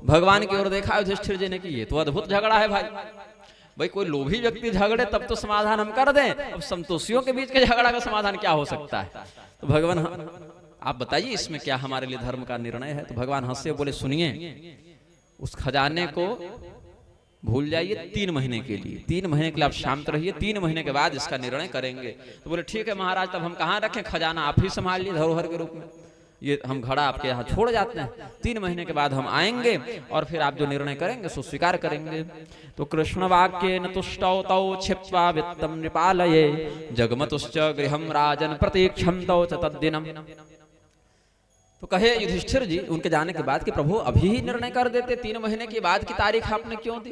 भगवान की ओर देखा युधिष्ठिर जी ने कि ये तो अद्भुत झगड़ा है भाई। भाई कोई लोभी व्यक्ति झगड़े तब तो समाधान हम कर दें, अब संतोषियों के बीच के झगड़ा का समाधान क्या हो सकता है। तो भगवान आप बताइए इसमें क्या हमारे लिए धर्म का निर्णय है। तो भगवान हंसे बोले सुनिए, उस खजाने को भूल जाइए 3 महीने के लिए, 3 महीने के लिए आप शांत रहिए, 3 महीने के बाद इसका निर्णय करेंगे। तो बोले ठीक है महाराज, तब हम कहाँ रखें खजाना, आप ही संभाल लिए धरोहर के रूप में, ये हम घड़ा आपके यहाँ छोड़ जाते हैं, 3 महीने के बाद हम आएंगे और फिर आप जो निर्णय करेंगे सो स्वीकार करेंगे। तो कृष्ण वाक्येन तुष्टौ तौ क्षिप्त्वा वित्तं नृपालये जगमतुश्च गृहं राजन् प्रतीक्षं तौ च तद्दिनम्। तो कहे युधिष्ठिर जी उनके जाने के बाद कि प्रभु अभी ही निर्णय कर देते, 3 महीने के बाद की तारीख आपने क्यों दी।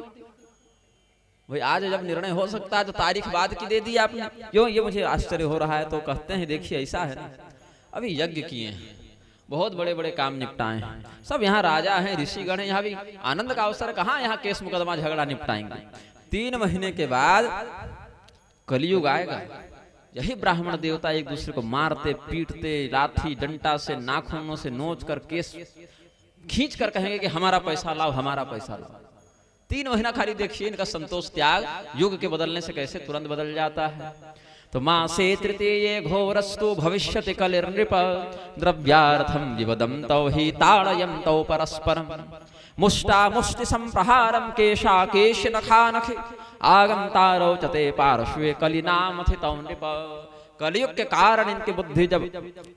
भाई आज जब निर्णय हो सकता है तो तारीख बाद की दे दी आपने क्यों, ये मुझे आश्चर्य हो रहा है। तो कहते हैं देखिए ऐसा है ना, अभी यज्ञ किए हैं, बहुत बड़े बड़े काम निपटाए हैं, सब यहाँ राजा हैं, ऋषिगण हैं, यहाँ भी आनंद का अवसर, कहाँ यहाँ केस मुकदमा झगड़ा निपटाएंगे। 3 महीने के बाद कलयुग आएगा, यही ब्राह्मण देवता एक दूसरे को मारते पीटते लाठी डंडा से नाखूनों से नोच कर केस खींच कर कहेंगे कि हमारा पैसा लाओ, हमारा पैसा लाओ। 3 महीना खाली देखिए इनका संतोष त्याग युग के बदलने से कैसे तुरंत बदल जाता है। तो मासे तृतीये घोरस्तु भविष्यति कलिर्नृप द्रव्यार्थं विवदन्तौ हि ताडयन्तौ परस्परम् मुष्टा मुष्टि संप्रहारं केशा केश नखा नखे आगंतारौ चते पार्श्वे कलिनामथितौ नृप। कलयुग के कारण इनकी बुद्धि जब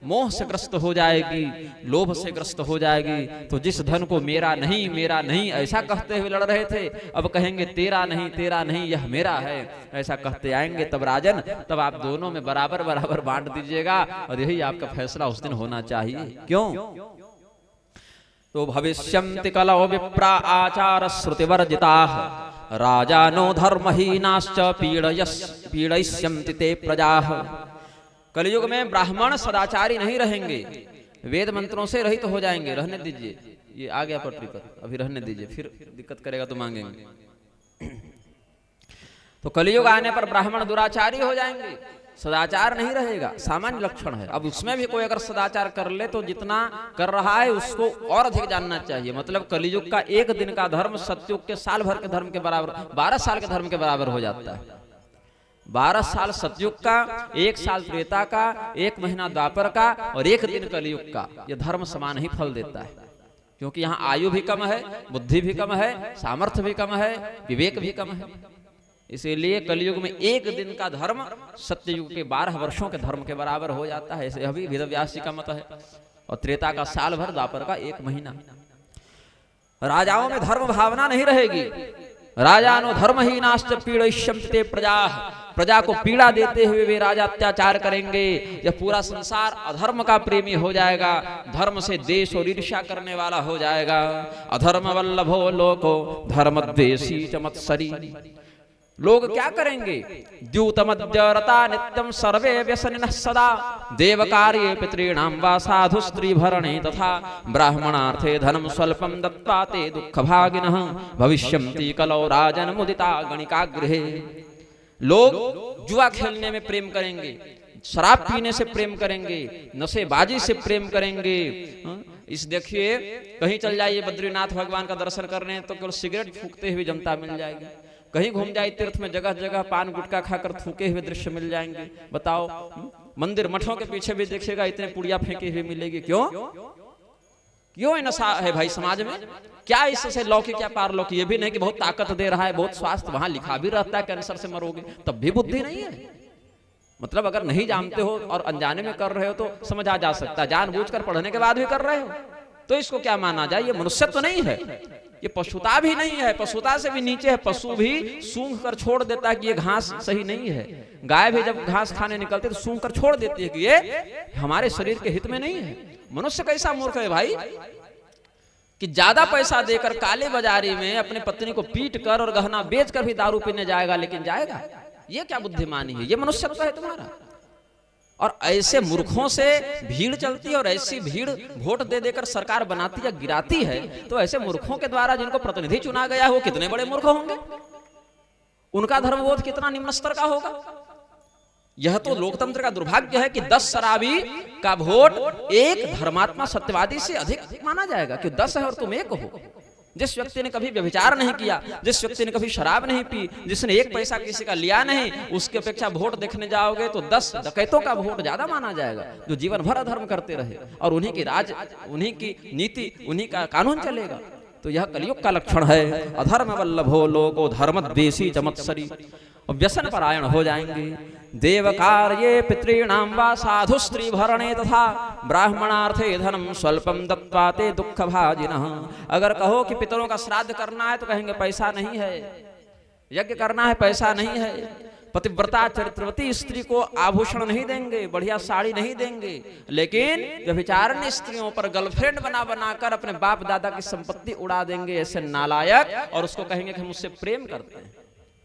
मोह से ग्रस्त हो जाएगी, लोभ से ग्रस्त हो जाएगी, तो जिस धन को मेरा नहीं ऐसा कहते हुए लड़ रहे थे, अब कहेंगे तेरा नहीं यह मेरा है, ऐसा कहते आएंगे। तब राजन, तब आप दोनों में बराबर बराबर बांट दीजिएगा और यही आपका फैसला उस दिन होना चाहिए। क्यों? तो भविष्यन्ति कलौ विप्रा आचार श्रुतिवर्जिताः राजानो धर्महीनाश्च पीडयिष्यन्ति ते प्रजाः। कलयुग में ब्राह्मण सदाचारी नहीं रहेंगे, वेद मंत्रों से रहित हो जाएंगे। रहने दीजिए, ये आ गया पटरी पर, अभी रहने दीजिए, फिर दिक्कत करेगा तो मांगेंगे। तो कलयुग आने पर ब्राह्मण दुराचारी हो जाएंगे, सदाचार नहीं रहेगा, सामान्य लक्षण है। अब उसमें भी कोई अगर सदाचार कर ले तो जितना कर रहा है उसको और अधिक जानना चाहिए। मतलब कलयुग का 1 दिन का धर्म सतयुग के साल भर के धर्म के बराबर, 12 साल के धर्म के बराबर हो जाता है। 12 साल सतयुग का, 1 साल त्रेता का, 1 महीना द्वापर का और 1 दिन कलयुग का, यह धर्म समान ही फल देता है। क्योंकि यहाँ आयु भी कम है, बुद्धि भी कम है, सामर्थ्य भी कम है, विवेक भी कम है। इसीलिए कलयुग में 1 दिन का धर्म सत्ययुग के 12 वर्षों के धर्म के बराबर हो जाता है। ऐसे अभी वेदव्यास जी का मत है। और त्रेता का साल भर, द्वापर का 1 महीना। राजाओं में धर्म भावना नहीं रहेगी। राजानो धर्महीनाश्च पीडयिष्यन्ति ते प्रजाः। प्रजा को पीड़ा देते हुए वे राजा अत्याचार करेंगे। यह पूरा संसार अधर्म का प्रेमी हो जाएगा, धर्म से देश और ईर्ष्या करने वाला हो जाएगा। अधर्म वल्लभो लोको धर्मद्वेषी च मत्सरी। लोग क्या करेंगे? द्यूतमद्यरता नित्यं सर्वे व्यसनिनः सदा देवकार्ये पितॄणां वा साधु स्त्री भरणे तथा ब्राह्मणार्थे धनं स्वल्पं दत्त्वा ते दुःखभागिनः भविष्यन्ति कलौ राजन् मुदिता गणिकागृहे। लोग जुआ खेलने में प्रेम करेंगे, शराब पीने से प्रेम करेंगे, नशेबाजी से प्रेम करेंगे। इस देखिए कहीं चल जाइए बद्रीनाथ भगवान का दर्शन करने तो केवल सिगरेट फूकते हुए जनता मिल जाएगी। कहीं घूम जाए तीर्थ में जगह जगह पान गुटखा खाकर थूके हुए दृश्य मिल जाएंगे। बताओ, मंदिर मठों के पीछे भी देखिएगा इतने पुड़िया फेंकी हुई मिलेगी। क्यों क्यों ये नशा है भाई समाज में? क्या इससे लौकिक क्या पारलौकिक? ये भी नहीं कि बहुत ताकत दे रहा है, बहुत स्वास्थ्य, वहां लिखा भी रहता है कैंसर से मरोगे, तब भी बुद्धि नहीं है। मतलब अगर नहीं जानते हो और अनजाने में कर रहे हो तो समझ आ जा सकता है, जानबूझकर पढ़ने के बाद भी कर रहे हो तो इसको क्या माना जाए? ये मनुष्यत्व तो नहीं है, ये पशुता भी नहीं है, पशुता से भी नीचे है। पशु भी सूंघ कर छोड़ देता है कि ये घास सही नहीं है। गाय भी जब घास खाने निकलती है तो सूंघ कर छोड़ देती है कि ये हमारे शरीर के हित में नहीं है। मनुष्य कैसा मूर्ख है भाई कि ज्यादा पैसा देकर काले बाजारी में अपने पत्नी को पीट कर और गहना बेच कर भी दारू पीने जाएगा, लेकिन जाएगा। ये क्या बुद्धिमानी है? ये मनुष्यत्व है तुम्हारा? और ऐसे मूर्खों से भीड़ चलती है और ऐसी भीड़ वोट दे देकर सरकार बनाती या गिराती है। तो ऐसे मूर्खों के द्वारा जिनको प्रतिनिधि चुना गया है वो कितने बड़े मूर्ख होंगे, उनका धर्मबोध कितना निम्न स्तर का होगा। यह तो लोकतंत्र का दुर्भाग्य है कि 10 शराबी का वोट एक धर्मात्मा सत्यवादी से अधिक माना जाएगा कि 10 है और तुम 1 हो। जिस व्यक्ति ने कभी व्यभिचार नहीं किया, जिस व्यक्ति ने कभी शराब नहीं पी, जिसने एक पैसा किसी का लिया नहीं, उसकी अपेक्षा वोट देखने जाओगे तो 10 डकैतों का वोट ज्यादा माना जाएगा, जो जीवन भर अधर्म करते रहे और उन्हीं की राज, उन्हीं की नीति, उन्हीं का कानून चलेगा। तो यह कलयुग का लक्षण है। अधर्म वल्लभो लोको धर्म द्वेषी चमत्सरी, व्यसन परायण हो जाएंगे। देव कार्ये पितॄणां वा साधु स्त्री भरणे तथा ब्राह्मणार्थे धनम स्वल्पम दत्त्वा ते दुख भाजिनः। अगर कहो कि पितरों का श्राद्ध करना है तो कहेंगे पैसा नहीं है, यज्ञ करना है पैसा नहीं है। पतिव्रता चरित्रवती स्त्री को आभूषण नहीं देंगे, बढ़िया साड़ी नहीं देंगे, लेकिन व्यभिचारिणी स्त्रियों पर गर्लफ्रेंड बना बनाकर अपने बाप दादा की संपत्ति उड़ा देंगे, ऐसे नालायक, और उसको कहेंगे कि हम उससे प्रेम करते हैं।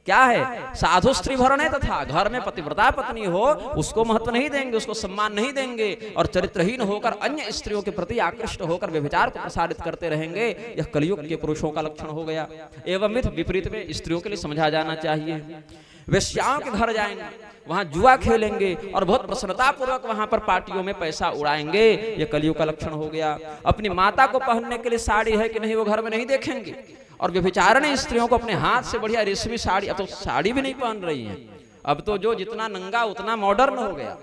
क्या है? साधु स्त्री भरणे तथा, घर में पतिव्रता पत्नी हो उसको महत्व नहीं देंगे, उसको सम्मान नहीं देंगे, और चरित्रहीन होकर अन्य स्त्रियों के प्रति आकृष्ट होकर व्यभिचार को प्रसारित करते रहेंगे। यह कलयुग के पुरुषों का लक्षण हो गया। एवं मिथ विपरीत में स्त्रियों के लिए समझा जाना चाहिए। वेश्याओं के घर जाएंगे, वहां जुआ खेलेंगे और बहुत प्रसन्नता पूर्वक वहां पर पार्टियों में पैसा उड़ाएंगे। यह कलयुग का लक्षण हो गया। अपनी माता को पहनने के लिए साड़ी है कि नहीं वो घर में नहीं देखेंगे, और व्यभिचारिणी स्त्रियों को अपने हाथ से बढ़िया रेशमी साड़ी, अब तो साड़ी भी नहीं पहन रही हैं, अब तो जो जितना नंगा उतना मॉडर्न हो गया।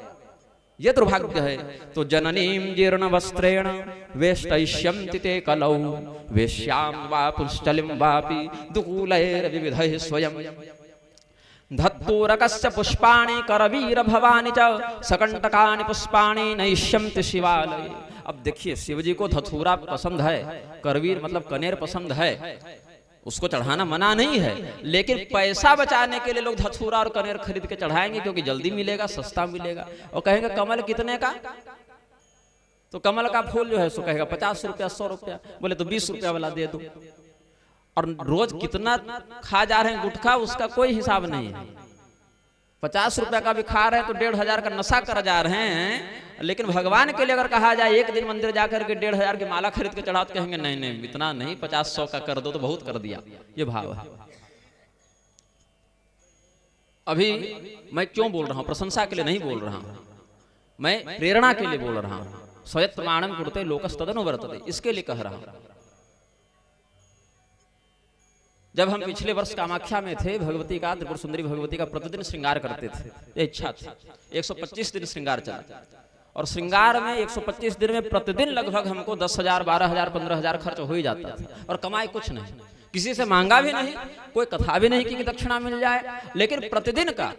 ये दुर्भाग्य है। तो जननीं जीर्ण वस्त्रेण वेष्टयिष्यन्ति ते कलौ वेश्यां वा पुंश्चलिं वापि दुकूलैर्विविधैः स्वयं धत्तूरकस्य पुष्पाणि करवीर भवानि च सकंटकानि पुष्पाणि नैष्यन्ति शिवालये। अब देखिए, शिव जी को धतूरा पसंद है, करवीर मतलब कनेर पसंद है, उसको चढ़ाना मना नहीं है, लेकिन पैसा बचाने के लिए लोग धतूरा और कनेर खरीद के चढ़ाएंगे क्योंकि जल्दी मिलेगा, सस्ता मिलेगा। और कहेंगे कमल कितने का? तो कमल का फूल जो है सो कहेगा 50 रुपया 100 रुपया, बोले तो 20 रुपया वाला दे दो। और रोज कितना खा जा रहे हैं गुटखा, उसका कोई हिसाब नहीं है। 50 रुपया का भी खा रहे हैं तो 1500 का नशा कर जा रहे हैं। लेकिन भगवान के लिए अगर कहा जाए एक दिन मंदिर जाकर के 1500 की माला खरीद के चढ़ा, तो कहेंगे नहीं नहीं इतना नहीं, 50-100 का कर दो तो बहुत कर दिया। ये भाव है। अभी मैं क्यों बोल रहा हूं? प्रशंसा के लिए नहीं बोल रहा हूं, मैं प्रेरणा के लिए बोल रहा हूं। स्वयत्माणं कुरुते लोकस्तदनु वर्तते, इसके लिए कह रहा हूं। जब हम पिछले वर्ष कामाख्या में थे, भगवती का, त्रिपुर सुंदरी भगवती का प्रतिदिन श्रृंगार करते थे, ये इच्छा थी। 125 दिन श्रृंगार चला, और श्रृंगार में 125 दिन में प्रतिदिन लगभग हमको 10,000, 12,000, 15,000 खर्च हो ही जाता था, और कमाई कुछ नहीं, किसी से मांगा भी नहीं, कोई कथा भी नहीं कि दक्षिणा मिल जाए, लेकिन प्रतिदिन का।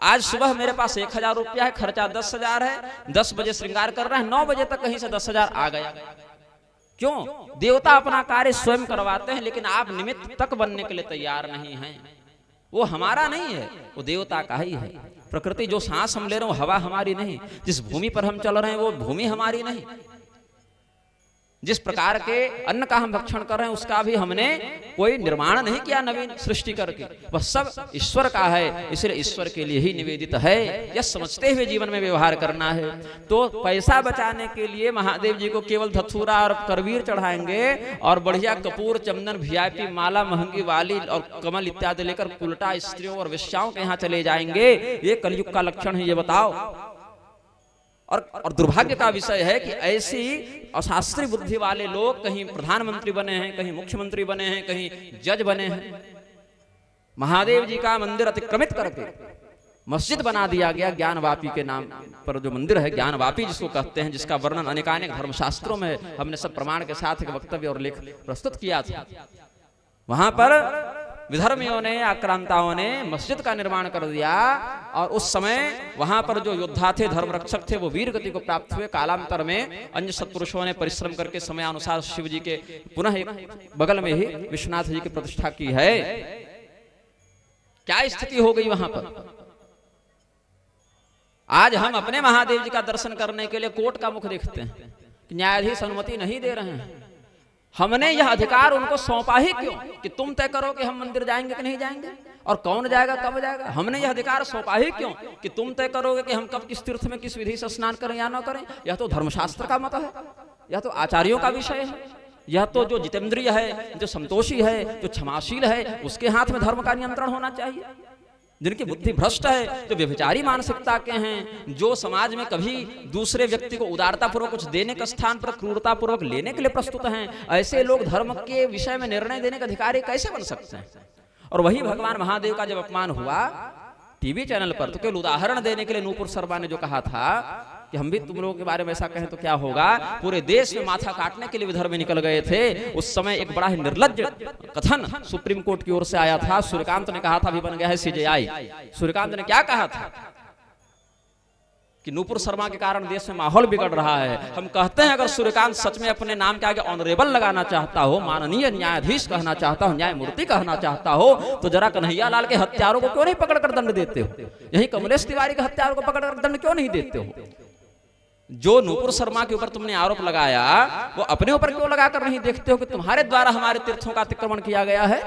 आज सुबह मेरे पास 1,000 रुपया है, खर्चा 10,000 है, 10 बजे श्रृंगार कर रहे हैं, 9 बजे तक कहीं से 10,000 आ गया। क्यों? देवता अपना कार्य स्वयं करवाते हैं, लेकिन आप निमित्त तक बनने के लिए तैयार नहीं हैं। वो हमारा नहीं है, वो देवता का ही है। प्रकृति जो सांस हम ले रहे हैं वो हवा हमारी नहीं, जिस भूमि पर हम चल रहे हैं वो भूमि हमारी नहीं, जिस प्रकार के अन्न का हम भक्षण कर रहे हैं उसका भी हमने कोई निर्माण नहीं किया नवीन सृष्टि करके, वह सब ईश्वर का है। इसलिए ईश्वर के लिए ही निवेदित है, यह समझते हुए जीवन में व्यवहार करना है। तो पैसा बचाने के लिए महादेव जी को केवल धतूरा और करवीर चढ़ाएंगे, और बढ़िया कपूर, चंदन, VIP माला महंगी वाली और कमल इत्यादि लेकर उल्टा स्त्रियों और वेश्याओं के यहाँ चले जाएंगे। ये कलयुग का लक्षण है, ये बताओ। और दुर्भाग्य का विषय है कि ऐसी अशास्त्रीय बुद्धि वाले लोग कहीं प्रधानमंत्री बने हैं, कहीं मुख्यमंत्री बने हैं, कहीं जज बने हैं। महादेव जी का मंदिर अतिक्रमित करके मस्जिद बना दिया गया। ज्ञानवापी के नाम पर जो मंदिर है, ज्ञानवापी जिसको कहते हैं, जिसका वर्णन अनेकानेक धर्मशास्त्रों में है। हमने सब प्रमाण के साथ एक वक्तव्य और लेख प्रस्तुत किया था। वहां पर विधर्मियों ने, आक्रांताओं ने मस्जिद का निर्माण कर दिया, और उस समय वहां पर जो योद्धा थे, धर्मरक्षक थे, वो वीर गति को प्राप्त हुए। कालांतर में अन्य सत्पुरुषों ने परिश्रम करके समयानुसार शिव जी के पुनः एक बगल में ही विश्वनाथ जी की प्रतिष्ठा की है। क्या स्थिति हो गई वहां पर? आज हम अपने महादेव जी का दर्शन करने के लिए कोर्ट का मुख देखते हैं, न्यायाधीश अनुमति नहीं दे रहे हैं। हमने यह अधिकार उनको सौंपा ही क्यों कि तुम तय करो कि हम मंदिर जाएंगे कि नहीं जाएंगे, और कौन जाएगा, कब जाएगा। हमने यह अधिकार सौंपा ही क्यों कि तुम तय करोगे कि हम कब किस तीर्थ में किस विधि से स्नान करें या न करें। यह तो धर्मशास्त्र का मत है, यह तो आचार्यों का विषय है, यह तो जो जितेंद्रिय है, जो संतोषी है, जो क्षमाशील है, उसके हाथ में धर्म का नियंत्रण होना चाहिए। जिनकी बुद्धि भ्रष्ट है, जो व्यभिचारी मानसिकता के हैं, जो समाज में कभी दूसरे व्यक्ति को उदारता पूर्वक कुछ देने के स्थान पर क्रूरता पूर्वक लेने के लिए प्रस्तुत हैं, ऐसे लोग धर्म के विषय में निर्णय देने के अधिकारी कैसे बन सकते हैं? और वही भगवान महादेव का जब अपमान हुआ टीवी चैनल पर, तो केवल उदाहरण देने के लिए नूपुर शर्मा ने जो कहा था कि हम भी तुम लोगों के बारे में ऐसा कहें तो क्या होगा, पूरे देश में माथा काटने के लिए विदर्भ में निकल गए थे। उस समय एक बड़ा ही निर्लज्ज कथन सुप्रीम कोर्ट की ओर से आया था। सूर्यकांत ने कहा था, अभी बन गया है सीजेआई, सूर्यकांत ने क्या कहा था कि नूपुर शर्मा के कारण देश में माहौल बिगड़ रहा है। हम कहते हैं अगर सूर्यकांत सच में अपने नाम के आगे ऑनरेबल लगाना चाहता हो, माननीय न्यायाधीश कहना चाहता हो, न्यायमूर्ति कहना चाहता हो, तो जरा कन्हैया लाल के हत्यारों को क्यों नहीं पकड़कर दंड देते हो? यही कमलेश तिवारी के हत्यारों को पकड़कर दंड क्यों नहीं देते हो? जो नूपुर शर्मा के ऊपर तुमने आरोप लगाया, वो अपने ऊपर क्यों लगाकर नहीं देखते हो कि तुम्हारे द्वारा हमारे तीर्थों का अतिक्रमण किया गया है?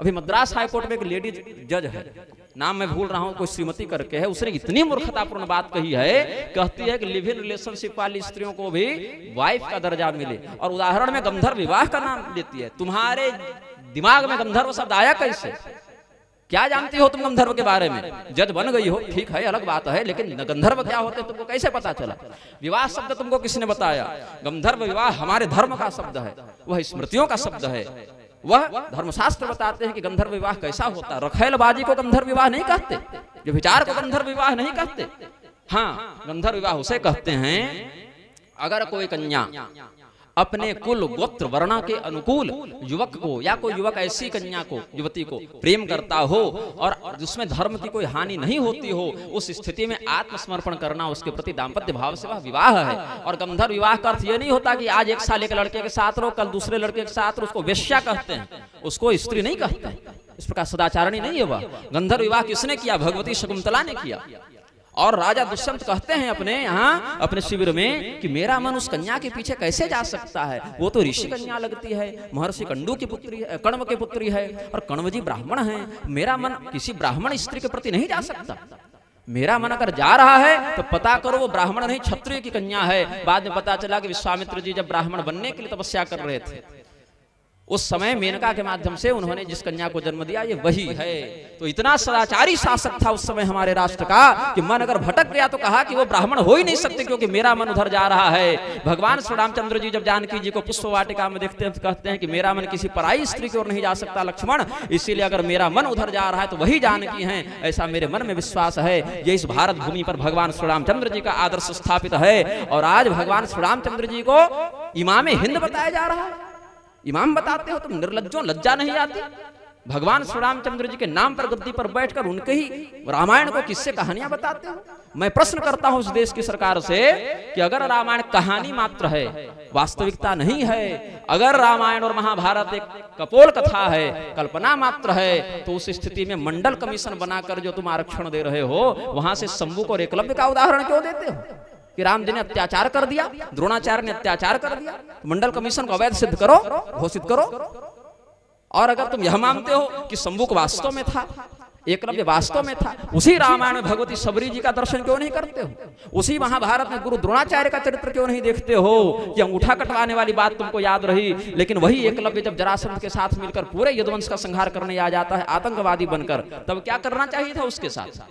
अभी मद्रास हाईकोर्ट में एक लेडी जज है, नाम मैं भूल रहा हूं, कोई श्रीमती करके है, उसने इतनी मूर्खतापूर्ण बात कही है, कहती है कि लिव इन रिलेशनशिप वाली स्त्रियों को भी वाइफ का दर्जा मिले, और उदाहरण में गंधर्व विवाह का नाम लेती है। तुम्हारे दिमाग में गंधर्व शब्द आया कैसे? क्या जानती हो तुम गंधर्व के बारे में? जज बन गई हो, ठीक है, अलग बात है, लेकिन गंधर्व क्या होते तुमको कैसे पता चला? विवाह शब्द तुमको किसने बताया? गंधर्व विवाह हमारे धर्म का शब्द है, वह स्मृतियों का शब्द है। वह धर्मशास्त्र बताते हैं कि गंधर्व विवाह कैसा होता है। रखैलबाजी को गंधर्व विवाह नहीं कहते, जो विचार को गंधर्व विवाह नहीं कहते। हाँ, गंधर्व विवाह उसे कहते हैं अगर कोई कन्या अपने कुल गोत्र वर्ण के अनुकूल युवक को, या कोई युवक ऐसी कन्या को, युवती को प्रेम करता हो और जिसमें धर्म की कोई हानि नहीं होती हो, उस स्थिति में आत्मसमर्पण करना उसके प्रति दाम्पत्य भाव से वह विवाह है। और गंधर्व विवाह का अर्थ यह नहीं होता कि आज एक साल एक लड़के के साथ रहो, कल दूसरे लड़के के साथ रहो, उसको वेश्या कहते हैं, उसको स्त्री नहीं कहते। इस प्रकार सदाचारणी नहीं है वह। गंधर्व विवाह किसने किया? भगवती शकुंतला ने किया। और राजा दुष्यंत कहते हैं अपने यहाँ अपने शिविर में कि मेरा मन उस कन्या के पीछे कैसे जा सकता है? वो तो ऋषि कन्या लगती है, महर्षि कंडू की पुत्री है, कण्व की पुत्री है, और कण्व जी ब्राह्मण हैं। मेरा मन किसी ब्राह्मण स्त्री के प्रति नहीं जा सकता। मेरा मन अगर जा रहा है तो पता करो वो ब्राह्मण नहीं, क्षत्रिय की कन्या है। बाद में पता चला कि विश्वामित्र जी जब ब्राह्मण बनने के लिए तपस्या कर रहे थे, उस समय मेनका के माध्यम से उन्होंने जिस कन्या को जन्म दिया ये वही है। तो इतना सदाचारी शासक था उस समय हमारे राष्ट्र का कि मन अगर भटक गया तो कहा कि वो ब्राह्मण हो ही नहीं सकते, क्योंकि मेरा मन उधर जा रहा है। भगवान श्री रामचंद्र जी जब जानकी जी को पुष्प वाटिका में देखते हैं तो कहते हैं कि मेरा मन किसी पराई स्त्री की ओर नहीं जा सकता लक्ष्मण, इसीलिए अगर मेरा मन उधर जा रहा है तो वही जानकी है, ऐसा मेरे मन में विश्वास है। ये इस भारत भूमि पर भगवान श्री रामचंद्र जी का आदर्श स्थापित है। और आज भगवान श्री रामचंद्र जी को इमाम हिंद बताया जा रहा है। इमाम बताते हो तुम निर्लज्जों, लज्जा नहीं आती? भगवान श्री रामचंद्र जी के नाम पर गद्दी पर बैठकर उनके ही रामायण को किससे कहानियां बताते हो? मैं प्रश्न करता हूं इस देश की सरकार से कि अगर रामायण कहानी मात्र है, वास्तविकता नहीं है, अगर रामायण और महाभारत एक कपोल कथा है, कल्पना मात्र है, तो उस स्थिति में मंडल कमीशन बनाकर जो तुम आरक्षण दे रहे हो, वहां से शंभू और एकलव्य का उदाहरण क्यों देते हो कि राम जी ने अत्याचार कर दिया, द्रोणाचार्य ने अत्याचार कर दिया? मंडल कमीशन को अवैध सिद्ध करो, घोषित करो। और अगर तुम यह मानते हो कि शंभुक वास्तव में था, एकलव्य वास्तव में था, उसी रामायण में भगवती शबरी जी का दर्शन क्यों नहीं करते हो? उसी महाभारत में गुरु द्रोणाचार्य का चरित्र क्यों नहीं देखते हो? कि अंगूठा कटवाने वाली बात तुमको याद रही, लेकिन वही एकलव्य जब जरासंध के साथ मिलकर पूरे यदुवंश का संहार करने आ जाता है आतंकवादी बनकर, तब क्या करना चाहिए था उसके साथ?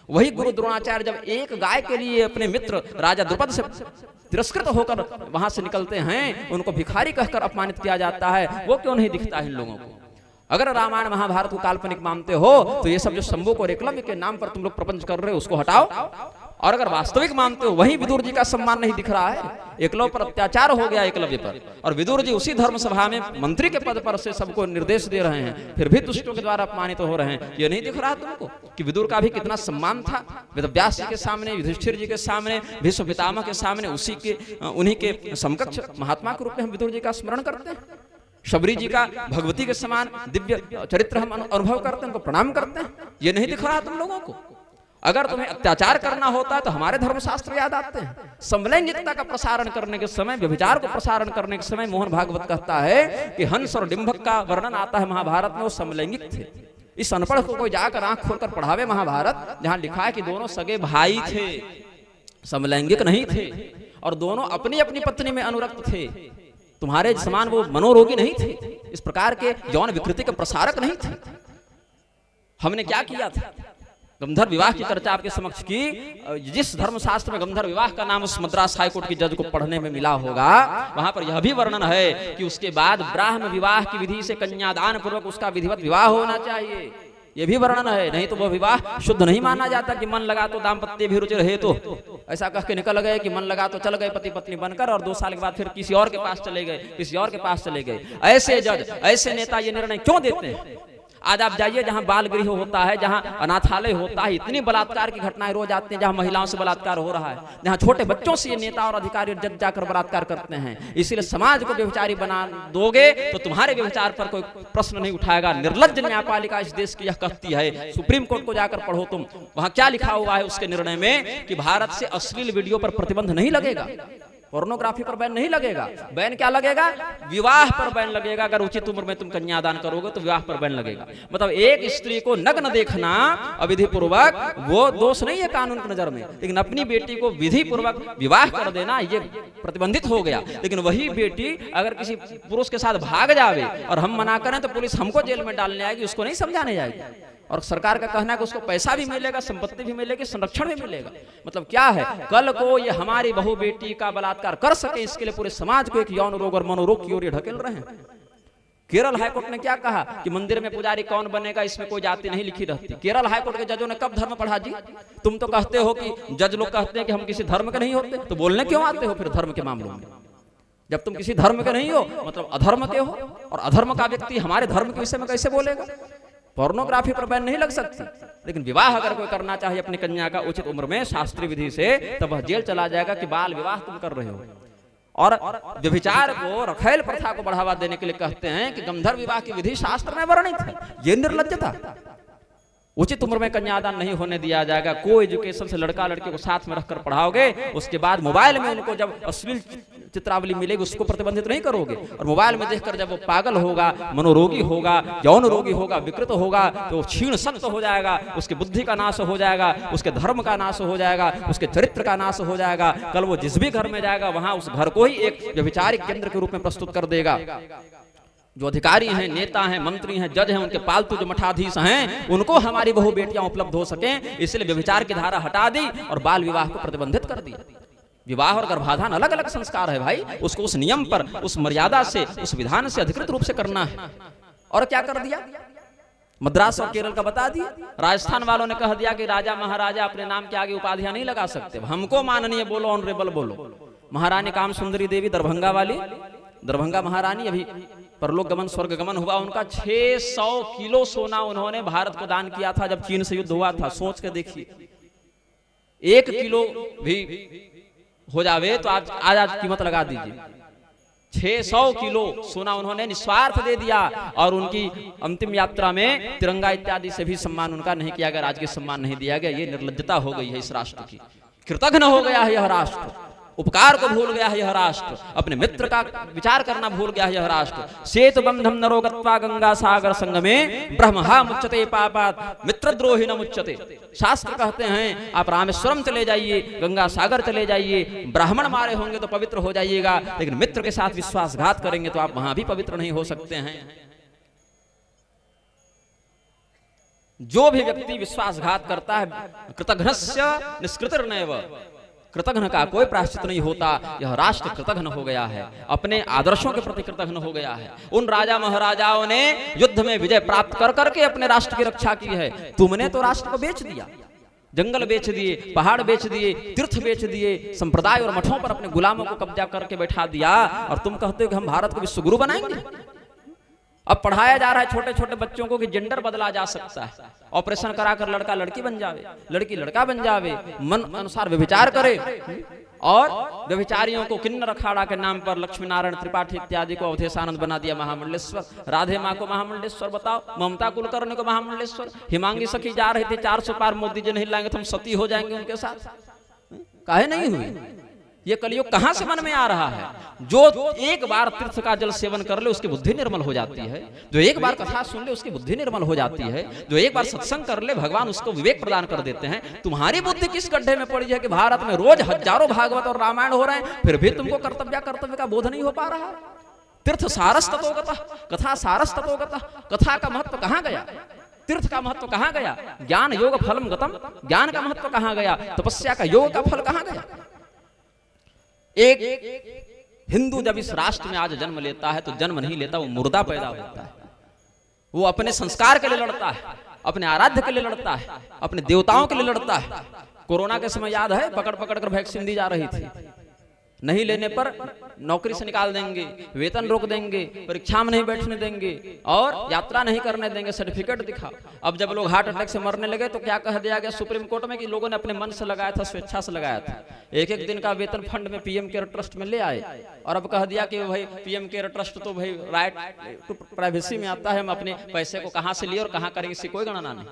वही गुरु द्रोणाचार्य जब एक गाय के लिए अपने मित्र राजा द्रुपद से तिरस्कृत होकर वहां से निकलते हैं, उनको भिखारी कहकर अपमानित किया जाता है, वो क्यों नहीं दिखता है इन लोगों को? अगर रामायण महाभारत को काल्पनिक मानते हो तो ये सब जो शंभू और एकलव्य के नाम पर तुम लोग प्रपंच कर रहे हो उसको हटाओ। और अगर वास्तविक मानते हो, वही विदुर जी का सम्मान नहीं दिख रहा है, एकलव्य पर अत्याचार हो गया एकलव्य पर, और विदुर जी उसी धर्म सभा में मंत्री के पद पर से सबको निर्देश दे रहे हैं, फिर भी दुष्टों के द्वारा अपमानित तो हो रहे हैं। ये नहीं दिख रहा तुमको कि विदुर का भी कितना सम्मान था? वेदव्यास जी के सामने, युधिष्ठिर जी के सामने, भीष्म पितामह के सामने उन्हीं के समकक्ष महात्मा के रूप में हम विदुर जी का स्मरण करते हैं। शबरी जी का भगवती के समान दिव्य चरित्र हम अनुभव करते हैं, उनको प्रणाम करते हैं। ये नहीं दिख रहा तुम लोगों को? अगर तुम्हें अत्याचार करना होता है तो हमारे धर्मशास्त्र याद आते हैं। समलैंगिकता का प्रसारण करने के समय, व्यभिचार को प्रसारण करने के समय मोहन भागवत कहता है कि हंस और डिंभक का वर्णन आता है महाभारत में, वो समलैंगिक थे। इस अनपढ़ को कोई जाकर आंख खोलकर पढ़ावे महाभारत, जहां लिखा है कि दोनों सगे भाई थे, समलैंगिक नहीं थे, और दोनों अपनी अपनी पत्नी में अनुरक्त थे। तुम्हारे समान वो मनोरोगी नहीं थे, इस प्रकार के यौन विकृति के प्रसारक नहीं थे। हमने क्या किया था? गंधर्व विवाह की चर्चा आपके समक्ष की। जिस धर्मशास्त्र में गंधर्व विवाह का नाम उस मद्रास हाईकोर्ट की जज को पढ़ने में मिला होगा, वहां पर यह भी वर्णन है कि उसके बाद ब्राह्म विवाह की विधि से कन्यादान पूर्वक उसका विधिवत विवाह होना चाहिए। यह भी वर्णन है, नहीं तो वह विवाह शुद्ध नहीं माना जाता कि मन लगा तो दाम्पत्य भी रुचि रहे तो ऐसा कह के निकल गए कि मन लगा तो चल गए पति पत्नी बनकर, और 2 साल के बाद फिर किसी और के पास चले गए, किसी और के पास चले गए। ऐसे जज, ऐसे नेता ये निर्णय क्यों देते हैं? आज आप जाइए जहां बाल गृह होता है, जहां अनाथालय होता है, इतनी बलात्कार की घटनाएं रोज आती हैं, जहां महिलाओं से बलात्कार हो रहा है, जहां छोटे बच्चों से ये नेता और अधिकारी जज जाकर बलात्कार करते हैं। इसीलिए समाज को व्यभिचारी बना दोगे तो तुम्हारे व्यभिचार पर कोई प्रश्न नहीं उठाएगा। निर्लज्ज न्यायपालिका इस देश की यह कहती है। सुप्रीम कोर्ट को जाकर पढ़ो तुम, वहां क्या लिखा हुआ है उसके निर्णय में कि भारत से अश्लील वीडियो पर प्रतिबंध नहीं लगेगा, पोर्नोग्राफी पर बैन नहीं लगेगा। बैन क्या लगेगा? विवाह पर बैन लगेगा। अगर उचित उम्र में तुम कन्यादान करोगे तो विवाह पर बैन लगेगा। मतलब एक स्त्री को नग्न देखना अविधि पूर्वक वो दोष नहीं है कानून की नजर में, लेकिन अपनी बेटी को विधि पूर्वक विवाह कर देना ये प्रतिबंधित हो गया। लेकिन वही बेटी अगर किसी पुरुष के साथ भाग जावे और हम मना करें तो पुलिस हमको जेल में डालने आएगी, उसको नहीं समझाने जाएगी। और सरकार का कहना है कि उसको पैसा भी मिलेगा, संपत्ति भी मिलेगी, संरक्षण भी मिलेगा। मतलब क्या है? कल को ये हमारी बहू बेटी का बलात्कार कर सके, इसके लिए पूरे समाज को एक यौन रोग और मनोरोग की ओर ढकेल रहे हैं। केरल हाईकोर्ट ने क्या कहा कि मंदिर में पुजारी कौन बनेगा इसमें कोई जाति नहीं लिखी रहती। केरल हाईकोर्ट के जजों ने कब धर्म पढ़ा जी? तुम तो कहते हो कि जज लोग कहते हैं कि हम किसी धर्म के नहीं होते, तो बोलने क्यों आते हो फिर धर्म के मामलों में? जब तुम किसी धर्म के नहीं हो मतलब अधर्म के हो, और अधर्म का व्यक्ति हमारे धर्म के विषय में कैसे बोलेगा? पोर्नोग्राफी पर बैन नहीं लग सकती, लेकिन विवाह अगर कोई करना चाहे अपनी कन्या का उचित उम्र में शास्त्रीय विधि से, तब वह जेल चला जाएगा कि बाल विवाह तुम कर रहे हो। और व्यभिचार को, रखैल प्रथा को बढ़ावा देने के लिए कहते हैं कि गंधर्व विवाह की विधि शास्त्र में वर्णित है। ये निर्लज्जता। उचित उम्र में कन्यादान नहीं होने दिया जाएगा। को एजुकेशन से लड़का लड़की को साथ में रखकर पढ़ाओगे, उसके बाद मोबाइल में उनको जब अश्लील चित्रावली मिलेगी उसको प्रतिबंधित नहीं करोगे। और मोबाइल में देखकर जब वो पागल होगा, मनोरोगी होगा, यौन रोगी होगा, विकृत होगा, तो क्षीण सक्त हो जाएगा, उसकी बुद्धि का नाश हो जाएगा, उसके धर्म का नाश हो जाएगा, उसके चरित्र का नाश हो जाएगा। कल वो जिस भी घर में जाएगा वहां उस घर को ही एक व्यभिचारिक केंद्र के रूप में प्रस्तुत कर देगा। जो अधिकारी हैं, नेता हैं, मंत्री हैं, जज हैं, उनके पालतू जो मठाधीश हैं, उनको हमारी बहु बेटियां उपलब्ध हो सकें, इसलिए व्यभिचार की धारा हटा दी और बाल विवाह को प्रतिबंधित कर दिया। विवाह और गर्भाधान अलग अलग संस्कार है भाई, उसको उस नियम पर, उस मर्यादा से, उस विधान से अधिकृत रूप से करना है। और क्या कर दिया? मद्रास और केरल का बता दिया। राजस्थान वालों ने कह दिया कि राजा महाराजा अपने नाम के आगे उपाधियां नहीं लगा सकते, हमको माननीय बोलो, ऑनरेबल बोलो। महारानी काम सुंदरी देवी दरभंगा वाली, दरभंगा महारानी, अभी परलोक गमन स्वर्ग गमन हुआ उनका, 600 किलो सोना उन्होंने भारत को दान किया था जब चीन से युद्ध हुआ था। सोच के देखिए, 1 किलो भी हो जावे तो आज कीमत लगा दीजिए। 600 किलो सोना उन्होंने निस्वार्थ दे दिया। और उनकी अंतिम यात्रा में तिरंगा इत्यादि से भी सम्मान उनका नहीं किया गया, राजकीय सम्मान नहीं दिया गया। ये निर्लज्जता हो गई है इस राष्ट्र की। कृतघ्न हो गया है यह राष्ट्र, उपकार को भूल गया है यह राष्ट्र, अपने मित्र का विचार करना भूल गया है यह राष्ट्र। सेतु बंधम नरो गत्वा गंगा सागर संगमे ब्रह्महा मुच्यते पापात् मित्रद्रोही न मुच्यते। शास्त्र कहते हैं आप रामेश्वरम चले जाइए, गंगा सागर चले जाइए, ब्राह्मण मारे होंगे तो पवित्र हो जाइएगा, लेकिन मित्र के साथ विश्वासघात करेंगे तो आप वहां भी पवित्र नहीं हो सकते हैं। जो भी व्यक्ति विश्वासघात करता है, कृतघ्नस्य निष्कृतिर्नैव, कृतघ्न का कोई प्रायश्चित नहीं होता। यह राष्ट्र कृतघ्न हो गया है, अपने आदर्शों के प्रति कृतघ्न हो गया है। उन राजा महाराजाओं ने युद्ध में विजय प्राप्त कर करके अपने राष्ट्र की रक्षा की है। तुमने तो राष्ट्र को बेच दिया, जंगल बेच दिए, पहाड़ बेच दिए, तीर्थ बेच दिए, संप्रदाय और मठों पर अपने गुलामों को कब्जा करके बैठा दिया। और तुम कहते हो कि हम भारत को विश्वगुरु बनाएंगे। अब पढ़ाया जा रहा है छोटे छोटे बच्चों को कि जेंडर बदला जा सकता है, ऑपरेशन कराकर लड़का लड़की बन जावे, लड़की लड़का बन जावे, मन अनुसार व्यभिचार करे। और व्यभिचारियों को किन्नर अखाड़ा के नाम पर लक्ष्मी नारायण त्रिपाठी इत्यादि को अवधेशानंद बना दिया महामंडलेश्वर, राधे माँ को महामंडलेश्वर बताओ, ममता कुलकर्णी को महामंडलेश्वर, हिमांगी सखी जा रही थी 400 पार, मोदी जी नहीं लाएंगे तो हम सती हो जाएंगे उनके साथ। काहे नहीं हुई? ये कलयुग कहां से मन में आ रहा है? जो एक बार तीर्थ का जल सेवन कर ले उसकी बुद्धि निर्मल हो जाती है, जो एक बार कथा सुन ले उसकी बुद्धि निर्मल हो जाती है, जो एक बार सत्संग कर ले भगवान उसको विवेक प्रदान कर देते हैं। तुम्हारी बुद्धि किस गड्ढे में पड़ी है कि भारत में रोज हजारों भागवत और रामायण हो रहे हैं, फिर भी तुमको कर्तव्य का बोध नहीं हो पा रहा? तीर्थ सारस ततोगतः, कथा सारस ततोगतः, कथा का महत्व कहां गया? तीर्थ का महत्व कहां गया? ज्ञान योग फलम गतम, ज्ञान का महत्व कहां गया? तपस्या का योग का फल कहां गया? एक हिंदू जब इस राष्ट्र में आज जन्म लेता है तो जन्म नहीं लेता, वो मुर्दा पैदा होता है। वो अपने संस्कार के लिए लड़ता है, अपने आराध्य के लिए लड़ता है, अपने देवताओं के लिए लड़ता है। कोरोना के समय याद है, पकड़ पकड़ कर वैक्सीन दी जा रही थी, नहीं लेने पर नौकरी से निकाल देंगे, वेतन रोक देंगे, परीक्षा में नहीं बैठने देंगे और यात्रा नहीं करने देंगे, सर्टिफिकेट दिखा। अब जब लोग हार्ट अटैक से मरने लगे तो क्या कह दिया गया सुप्रीम कोर्ट में कि लोगों ने अपने मन से लगाया था, स्वेच्छा से लगाया था। एक एक दिन का वेतन फंड में पीएम केयर ट्रस्ट में ले आए और अब कह दिया कि भाई पीएम केयर ट्रस्ट तो भाई राइट टू प्राइवेसी में आता है, हम अपने पैसे को कहां से लिए और कहां करेंगे इसकी कोई गणना नहीं।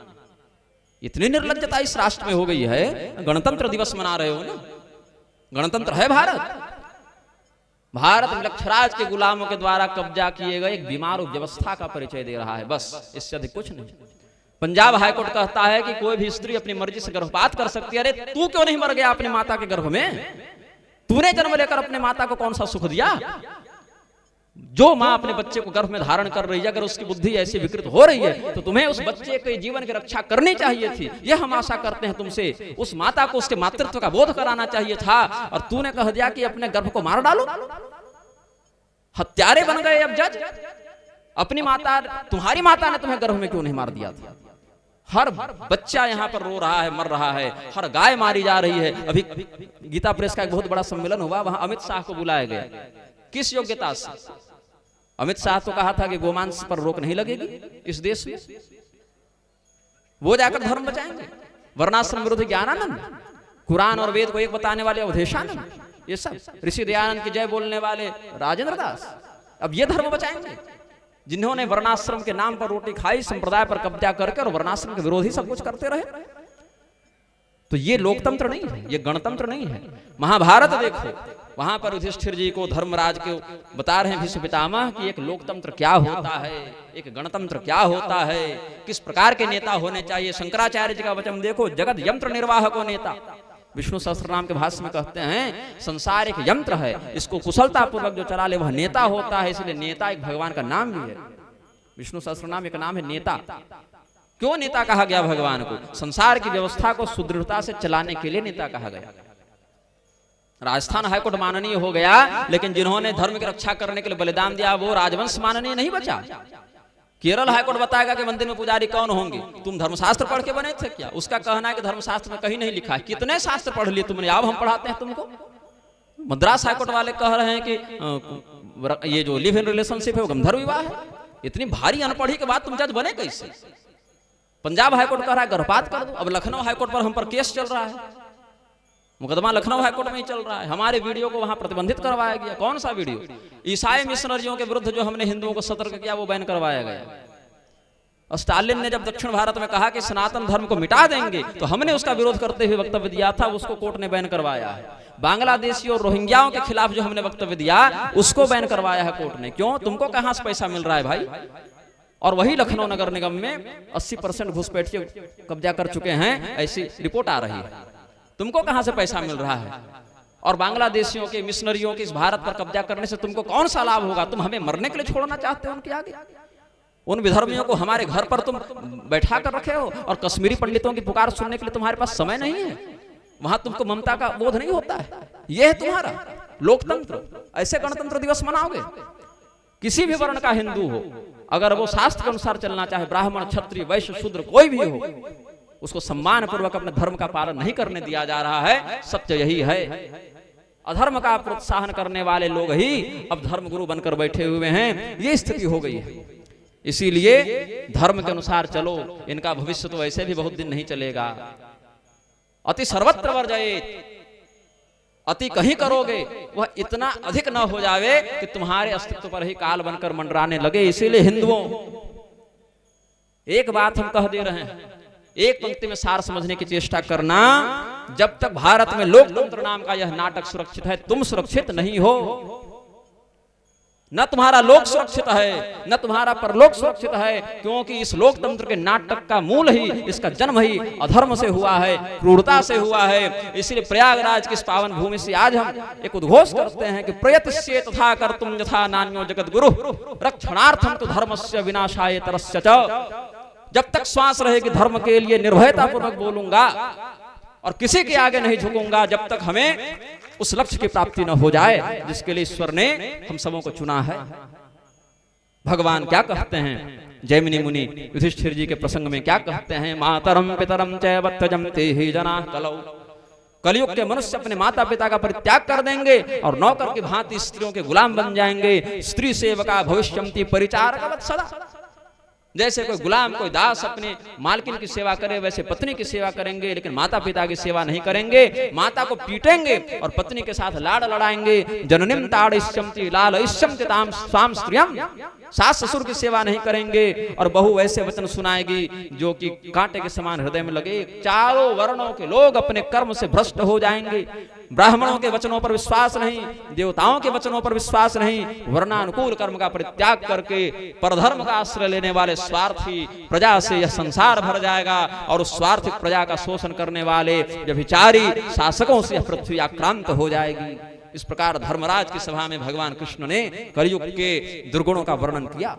इतनी निर्लज्जता इस राष्ट्र में हो गई है। गणतंत्र दिवस मना रहे हो ना, गणतंत्र है भारत। भारत लक्षराज के गुलामों के द्वारा कब्जा किए गए एक बीमारू व्यवस्था का परिचय दे रहा है, बस इससे अधिक कुछ नहीं। पंजाब हाईकोर्ट कहता है कि कोई भी स्त्री अपनी मर्जी से गर्भपात कर सकती है। अरे तू क्यों नहीं मर गया अपनी माता के गर्भ में? तूने जन्म लेकर अपने माता को कौन सा सुख दिया? जो माँ अपने बच्चे को गर्भ में धारण कर रही है, अगर उसकी बुद्धि ऐसी विकृत हो रही है तो तुम्हें उस बच्चे के जीवन की रक्षा करनी चाहिए थी। यह हम आशा करते हैं तुमसे। उस माता को उसके मातृत्व का बोध कराना चाहिए था और तूने कह दिया कि अपने गर्भ को मार डालो। हत्यारे बन गए अब जज। अपनी माता, तुम्हारी माता ने तुम्हें गर्भ में क्यों नहीं मार दिया था? हर बच्चा यहाँ पर रो रहा है, मर रहा है, हर गाय मारी जा रही है। अभी गीता प्रेस का एक बहुत बड़ा सम्मेलन हुआ, वहां अमित शाह को बुलाया गया। किस योग्यता से? अमित शाह तो कहा था कि गोमांस पर रोक नहीं लगेगी इस देश में, वो जाकर धर्म बचाएंगे। वर्णाश्रम विरुद्ध ज्ञानानंद, कुरान और वेद को एक बताने वाले अवधेशानंद, ये सब ऋषि दयानंद की जय बोलने वाले राजेंद्र दास, अब ये धर्म बचाएंगे जिन्होंने वर्णाश्रम के नाम पर रोटी खाई, संप्रदाय पर कब्जा करके और वर्णाश्रम के विरोधी सब कुछ करते रहे। तो ये लोकतंत्र नहीं है, ये गणतंत्र नहीं है। महाभारत देखो, वहां पर युधिष्ठिर जी को धर्मराज को बता रहे हैं भीष्म पितामह कि एक लोकतंत्र क्या होता है, एक गणतंत्र क्या होता है, किस प्रकार के नेता होने चाहिए। शंकराचार्य जी का वचन देखो, जगत यंत्र निर्वाहको नेता। विष्णु सहस्त्रनाम के भाष्य में कहते हैं संसार एक यंत्र है, इसको कुशलता पूर्वक जो चला ले वह नेता होता है। इसलिए नेता एक भगवान का नाम भी है। विष्णु सहस्त्रनाम एक नाम है नेता। क्यों नेता कहा गया भगवान को? संसार की व्यवस्था को सुदृढ़ता से चलाने के लिए नेता कहा गया। राजस्थान हाईकोर्ट माननीय हो गया, लेकिन जिन्होंने धर्म की रक्षा करने के लिए बलिदान दिया वो राजवंश माननीय नहीं बचा। केरल हाईकोर्ट बताएगा कि मंदिर में पुजारी कौन होंगे। तुम धर्मशास्त्र पढ़ के बने थे क्या? उसका कहना है कि धर्मशास्त्र में कहीं नहीं लिखा है। कितने शास्त्र पढ़ लिए तुमने? अब हम पढ़ाते हैं तुमको। मद्रास हाईकोर्ट वाले कह रहे हैं कि ये जो लिव इन रिलेशनशिप है वो गंधर्व विवाह है। इतनी भारी अनपढ़ी के बाद तुम जज बने कैसे? पंजाब हाईकोर्ट कह रहा है गर्भपात कर दो। अब लखनऊ हाईकोर्ट पर हम पर केस चल रहा है, मुकदमा लखनऊ हाईकोर्ट में ही चल रहा है। हमारे वीडियो को वहां प्रतिबंधित करवाया गया। कौन सा वीडियो? ईसाई मिशनरियों के विरुद्ध जो हमने हिंदुओं को सतर्क किया वो बैन करवाया गया। स्टालिन ने जब दक्षिण भारत में कहा कि सनातन धर्म को मिटा देंगे तो हमने उसका विरोध करते हुए वक्तव्य दिया था, उसको कोर्ट ने बैन करवाया है। बांग्लादेशी और रोहिंग्याओं के खिलाफ जो हमने वक्तव्य दिया उसको बैन करवाया है कोर्ट ने। क्यों? तुमको कहां से पैसा मिल रहा है भाई? और वही लखनऊ नगर निगम में 80% घुसपैठिए कब्जा कर चुके हैं, ऐसी रिपोर्ट आ रही है। तुमको कहां से पैसा मिल रहा है? और बांग्लादेशियों के मिशनरियों के इस भारत पर कब्जा करने से तुमको कौन सा लाभ होगा? तुम हमें मरने के लिए छोड़ना चाहते हो उनके आगे? उन विधर्मियों को हमारे घर पर तुम बैठा कर रखे हो और कश्मीरी पंडितों की पुकार सुनने के लिए तुम्हारे पास समय नहीं है। वहां तुमको ममता का बोध नहीं होता है। यह है तुम्हारा लोकतंत्र। ऐसे गणतंत्र दिवस मनाओगे? किसी भी वर्ण का हिंदू हो, अगर वो शास्त्र के अनुसार चलना चाहे, ब्राह्मण क्षत्रिय वैश्य शूद्र कोई भी हो, उसको सम्मान पूर्वक अपने धर्म का पालन नहीं करने दिया जा रहा है। सत्य यही है। अधर्म का प्रोत्साहन करने वाले लोग ही अब धर्मगुरु बनकर बैठे हुए हैं। ये स्थिति हो गई है। इसीलिए धर्म के अनुसार चलो, इनका भविष्य तो ऐसे भी बहुत दिन नहीं चलेगा। अति सर्वत्र वर्जयेत, अति कहीं करोगे वह इतना अधिक न हो जावे कि तुम्हारे अस्तित्व पर ही काल बनकर मंडराने लगे। इसीलिए हिंदुओं, एक बात हम कह दे रहे हैं, एक पंक्ति में सार समझने की चेष्टा करना। जब तक भारत में लोकतंत्र नाम का यह नाटक सुरक्षित है, तुम सुरक्षित नहीं हो। न तुम्हारा लोक सुरक्षित है, न तुम्हारा परलोक सुरक्षित है, क्योंकि इस लोकतंत्र के नाटक का मूल ही, इसका जन्म ही अधर्म से हुआ है, क्रूरता से हुआ है। इसलिए प्रयागराज की इस पावन भूमि से आज हम एक उद्घोष करते हैं कि प्रयत्स्ये तथा कर्तुं यथा नान्यो जगद्गुरु रक्षणार्थं तु धर्मस्य विनाशाय तरस्य च। जब तक श्वास रहेगी धर्म के लिए निर्भयता पूर्वक बोलूंगा और किसी के आगे नहीं झुकूंगा, जब तक हमें उस लक्ष्य की प्राप्ति न हो जाए जिसके लिए ईश्वर ने हम सबों को चुना है। भगवान क्या कहते हैं, जैमिनी मुनि युधिष्ठिर जी के प्रसंग में क्या कहते हैं, मातरम पितरम चैव त्यजन्ते हि जनाः कलौ। कलयुग के मनुष्य अपने माता पिता का परित्याग कर देंगे और नौकर की भांति स्त्रियों के गुलाम बन जाएंगे। स्त्री सेवका भविष्यन्ति परिचारकवत् सदा। जैसे कोई गुलाम कोई दास अपने मालकिन की सेवा करे वैसे पत्नी की सेवा करेंगे, लेकिन माता पिता की सेवा नहीं करेंगे। माता को पीटेंगे और पत्नी के साथ लाड़ लड़ाएंगे। जननीम ताड़यिष्यन्ति लालयिष्यन्ति ताम स्वाम स्त्रियम। सास ससुर की सेवा नहीं करेंगे और बहू ऐसे वचन सुनाएगी जो कि कांटे के समान हृदय में लगे। चारों वर्णों के लोग अपने कर्म से भ्रष्ट हो जाएंगे। ब्राह्मणों के वचनों पर विश्वास नहीं, देवताओं के वचनों पर विश्वास नहीं, वर्णानुकूल कर्म का परित्याग करके परधर्म का आश्रय लेने वाले स्वार्थी प्रजा से यह संसार भर जाएगा और उस स्वार्थिक प्रजा का शोषण करने वाले व्यभिचारी शासकों से यह पृथ्वी आक्रांत हो जाएगी। इस प्रकार धर्मराज की सभा में भगवान कृष्ण ने कलयुग के दुर्गुणों का वर्णन किया।